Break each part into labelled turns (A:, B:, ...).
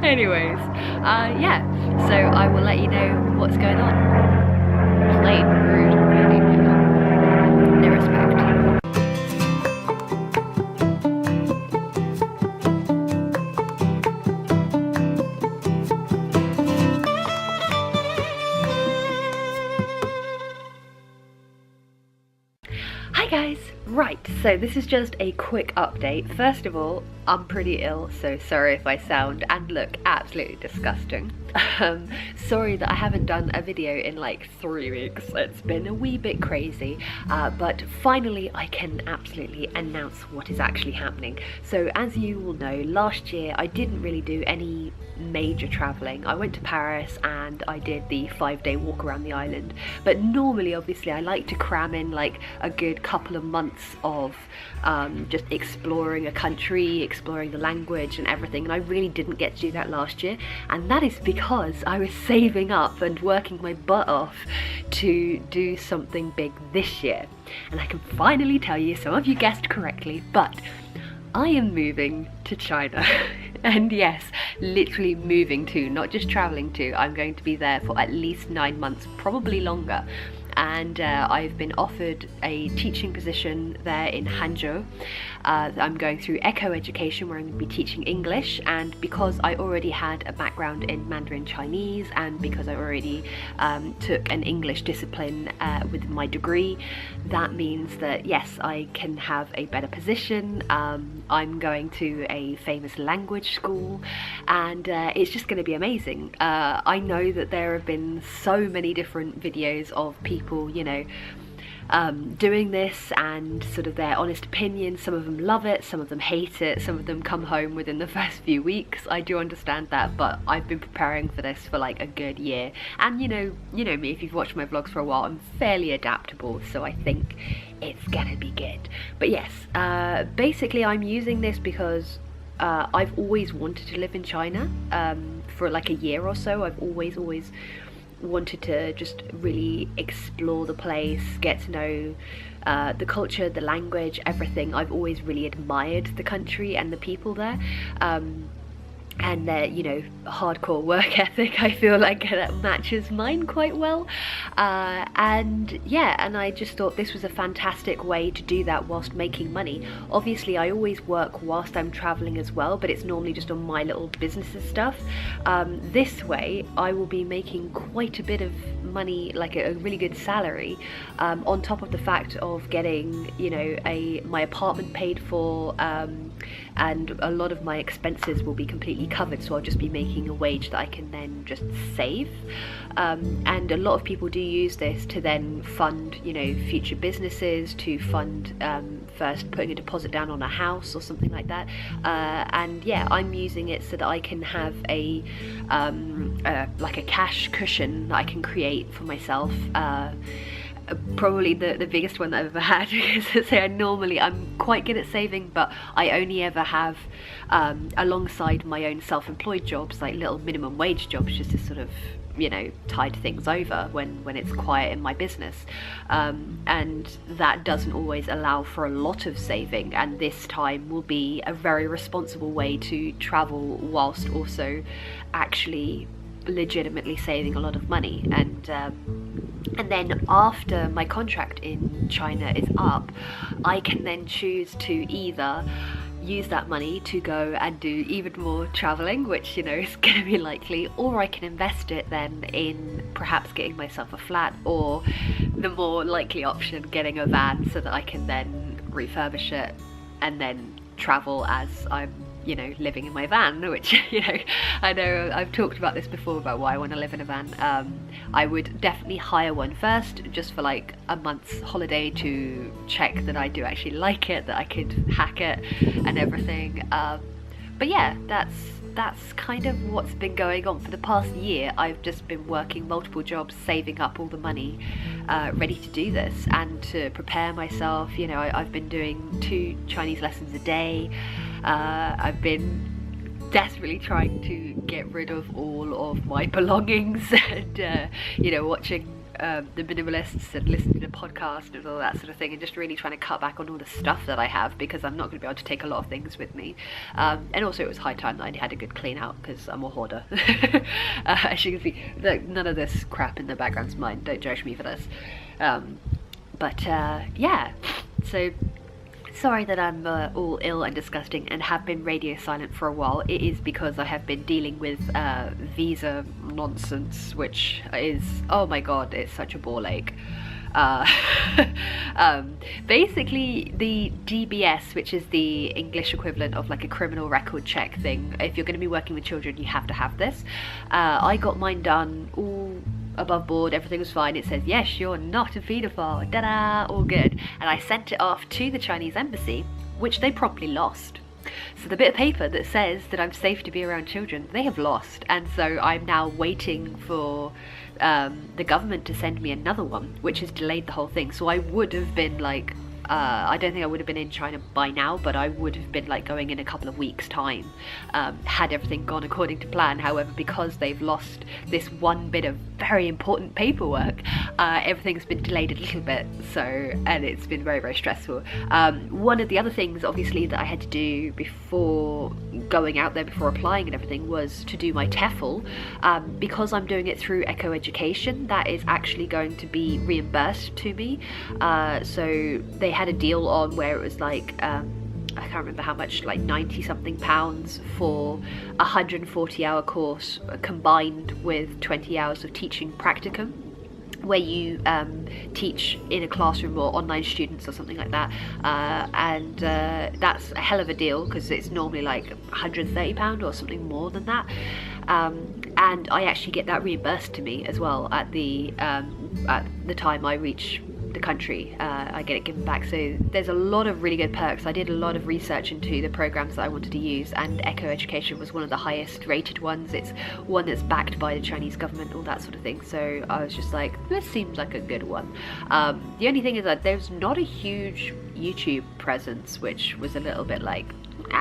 A: Anyways, yeah, so I will let you know what's going on. Plain rude, really. No respect. Hi guys! Right, so this is just a quick update. First of all, I'm pretty ill, so sorry if I sound and look absolutely disgusting. Sorry that I haven't done a video in like 3 weeks. It's been a wee bit crazy, but finally I can absolutely announce what is actually happening. So as you will know, last year I didn't really do any major travelling. I went to Paris and I did the 5-day walk around the island, but normally obviously I like to cram in like a good couple of months of just exploring a country, exploring the language and everything, and I really didn't get to do that last year, and that is because I was saving up and working my butt off to do something big this year. And I can finally tell you, some of you guessed correctly, but I am moving to China. And yes, literally moving to, not just traveling to. I'm going to be there for at least 9 months, probably longer. And I've been offered a teaching position there in Hangzhou. I'm going through Echo Education, where I'm going to be teaching English, and because I already had a background in Mandarin Chinese, and because I already took an English discipline with my degree, that means that yes, I can have a better position. I'm going to a famous language school, and it's just going to be amazing. I know that there have been so many different videos of people, you know, doing this and sort of their honest opinions. Some of them love it, some of them hate it, some of them come home within the first few weeks. I do understand that, but I've been preparing for this for like a good year, and you know me, if you've watched my vlogs for a while, I'm fairly adaptable, so I think it's gonna be good. But yes, basically I'm using this because I've always wanted to live in China for like a year or so. I've always wanted to just really explore the place, get to know the culture, the language, everything. I've always really admired the country and the people there, and their, you know, hardcore work ethic. I feel like that matches mine quite well, and yeah, and I just thought this was a fantastic way to do that whilst making money. Obviously I always work whilst I'm traveling as well, but it's normally just on my little businesses stuff. This way I will be making quite a bit of money, like a really good salary, on top of the fact of getting, you know, my apartment paid for, and a lot of my expenses will be completely covered, so I'll just be making a wage that I can then just save. And a lot of people do use this to then fund, you know, future businesses, to fund first putting a deposit down on a house or something like that. And yeah, I'm using it so that I can have a like a cash cushion that I can create for myself. Probably the biggest one that I've ever had, because I'm quite good at saving, but I only ever have alongside my own self-employed jobs, like little minimum wage jobs, just to sort of, you know, tide things over when it's quiet in my business, and that doesn't always allow for a lot of saving, and this time will be a very responsible way to travel whilst also actually legitimately saving a lot of money. And then after my contract in China is up, I can then choose to either use that money to go and do even more traveling, which, you know, is going to be likely, or I can invest it then in perhaps getting myself a flat, or the more likely option, getting a van so that I can then refurbish it and then travel as I'm, you know, living in my van, which, you know I've talked about this before about why I want to live in a van. I would definitely hire one first, just for like a month's holiday, to check that I do actually like it, that I could hack it and everything. But yeah, that's kind of what's been going on for the past year. I've just been working multiple jobs, saving up all the money, ready to do this and to prepare myself. You know, I've been doing 2 Chinese lessons a day. I've been desperately trying to get rid of all of my belongings and you know, watching the Minimalists and listening to podcasts and all that sort of thing, and just really trying to cut back on all the stuff that I have, because I'm not going to be able to take a lot of things with me. And also it was high time that I had a good clean out, because I'm a hoarder. As you can see, none of this crap in the background's mine, don't judge me for this. Yeah, so sorry that I'm all ill and disgusting and have been radio silent for a while. It is because I have been dealing with visa nonsense, which is, oh my god, it's such a ball ache. Basically the DBS, which is the English equivalent of like a criminal record check thing, if you're going to be working with children you have to have this. I got mine done all above board, everything was fine. It says, yes, you're not a paedophile, ta-da, all good. And I sent it off to the Chinese embassy, which they promptly lost. So the bit of paper that says that I'm safe to be around children, they have lost. And so I'm now waiting for the government to send me another one, which has delayed the whole thing. So I would have been like, I don't think I would have been in China by now, but I would have been like going in a couple of weeks' time, had everything gone according to plan. However, because they've lost this one bit of very important paperwork, everything's been delayed a little bit, and it's been very, very stressful. One of the other things, obviously, that I had to do before going out there, before applying and everything, was to do my TEFL. Because I'm doing it through Echo Education, that is actually going to be reimbursed to me. So they had a deal on where it was like, I can't remember how much, like 90 something pounds for a 140-hour course combined with 20 hours of teaching practicum, where you teach in a classroom or online students or something like that, and that's a hell of a deal, because it's normally like £130 or something more than that, and I actually get that reimbursed to me as well at the time I reach the country. I get it given back. So there's a lot of really good perks. I did a lot of research into the programs that I wanted to use, and Echo Education was one of the highest rated ones. It's one that's backed by the Chinese government, all that sort of thing. So I was just like, this seems like a good one. The only thing is that there's not a huge YouTube presence, which was a little bit like,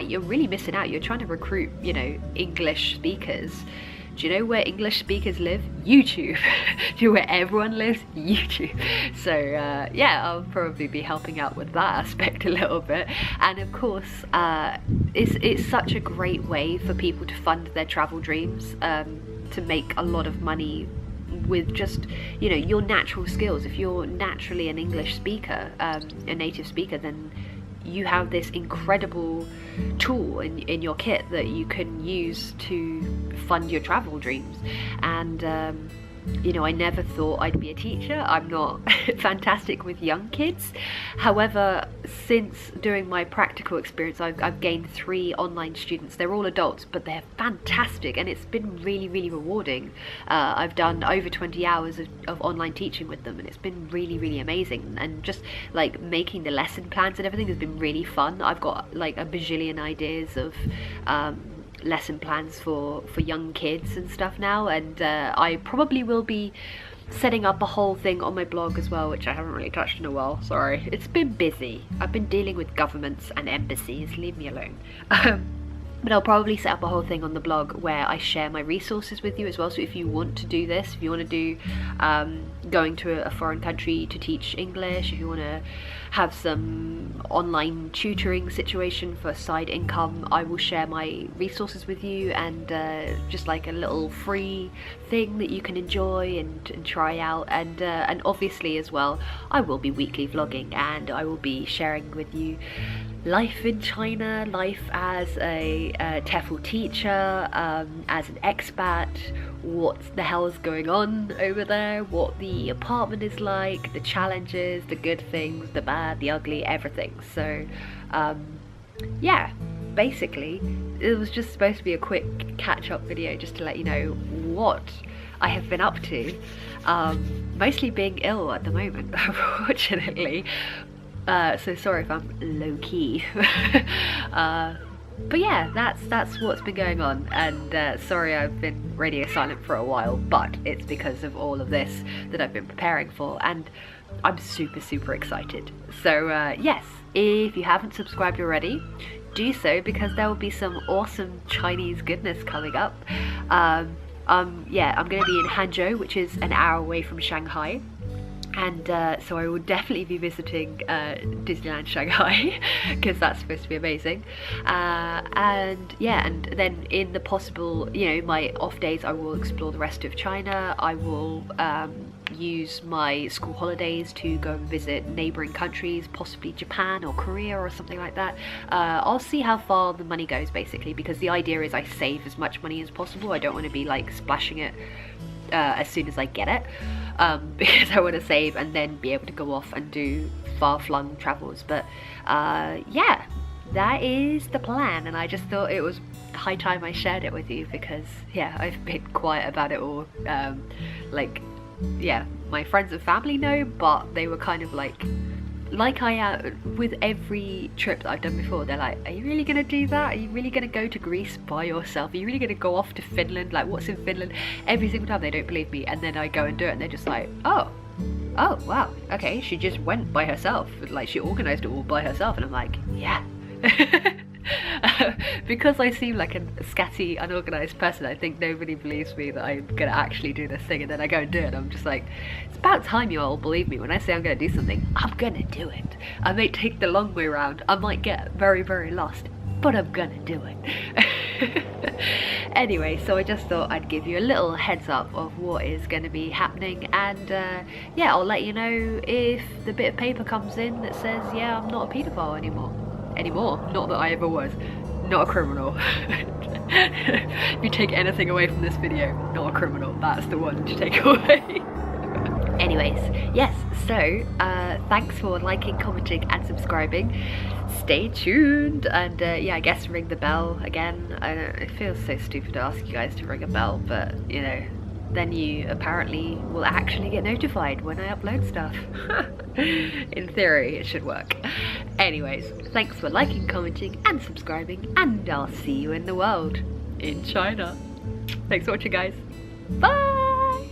A: you're really missing out. You're trying to recruit, you know, English speakers. Do you know where English speakers live? YouTube. Do you know where everyone lives? YouTube. So yeah, I'll probably be helping out with that aspect a little bit. And of course, it's such a great way for people to fund their travel dreams, to make a lot of money with just, you know, your natural skills. If you're naturally an English speaker, a native speaker, then you have this incredible tool in your kit that you can use to fund your travel dreams. And you know, I never thought I'd be a teacher. I'm not fantastic with young kids. However, since doing my practical experience, I've gained 3 online students. They're all adults, but they're fantastic, and it's been really, really rewarding. I've done over 20 hours of online teaching with them, and it's been really, really amazing. And just like making the lesson plans and everything has been really fun. I've got like a bajillion ideas of lesson plans for young kids and stuff now, and I probably will be setting up a whole thing on my blog as well, which I haven't really touched in a while. Sorry, it's been busy. I've been dealing with governments and embassies, leave me alone. But I'll probably set up a whole thing on the blog where I share my resources with you as well. So if you want to do this, if you want to do going to a foreign country to teach English, if you want to have some online tutoring situation for side income, I will share my resources with you, and just like a little free thing that you can enjoy and try out. And obviously as well, I will be weekly vlogging, and I will be sharing with you life in China, life as a TEFL teacher, as an expat, what the hell is going on over there, what the apartment is like, the challenges, the good things, the bad, the ugly, everything. So yeah, basically it was just supposed to be a quick catch-up video just to let you know what I have been up to, mostly being ill at the moment, unfortunately. So sorry if I'm low-key. But yeah, that's what's been going on, and sorry I've been radio silent for a while, but it's because of all of this that I've been preparing for, and I'm super excited. So yes, if you haven't subscribed already, do so, because there will be some awesome Chinese goodness coming up. yeah, I'm going to be in Hangzhou, which is an hour away from Shanghai. And so I will definitely be visiting Disneyland Shanghai because that's supposed to be amazing. And yeah, and then in the possible, you know, my off days, I will explore the rest of China. I will use my school holidays to go and visit neighboring countries, possibly Japan or Korea or something like that. I'll see how far the money goes, basically, because the idea is I save as much money as possible. I don't want to be like splashing it as soon as I get it, because I want to save and then be able to go off and do far-flung travels. But yeah, that is the plan, and I just thought it was high time I shared it with you because yeah, I've been quiet about it all. Like, yeah, my friends and family know, but they were kind of like I am with every trip that I've done before. They're like, are you really gonna do that? Are you really gonna go to Greece by yourself? Are you really gonna go off to Finland? Like, what's in Finland? Every single time they don't believe me, and then I go and do it and they're just like, oh wow, okay, she just went by herself, like she organized it all by herself. And I'm like, yeah. Because I seem like a scatty, unorganized person, I think nobody believes me that I'm gonna actually do this thing, and then I go and do it and I'm just like, it's about time you all believe me. When I say I'm gonna do something, I'm gonna do it. I may take the long way around, I might get very, very lost, but I'm gonna do it. Anyway, so I just thought I'd give you a little heads up of what is going to be happening, and yeah, I'll let you know if the bit of paper comes in that says, yeah, I'm not a paedophile anymore. Not that I ever was. Not a criminal. If you take anything away from this video, not a criminal. That's the one to take away. Anyways, yes, so thanks for liking, commenting and subscribing. Stay tuned, and yeah, I guess ring the bell again. I know it feels so stupid to ask you guys to ring a bell, but you know, then you apparently will actually get notified when I upload stuff. In theory, it should work. Anyways, thanks for liking, commenting and subscribing, and I'll see you in the world, in China. Thanks for watching, guys. Bye!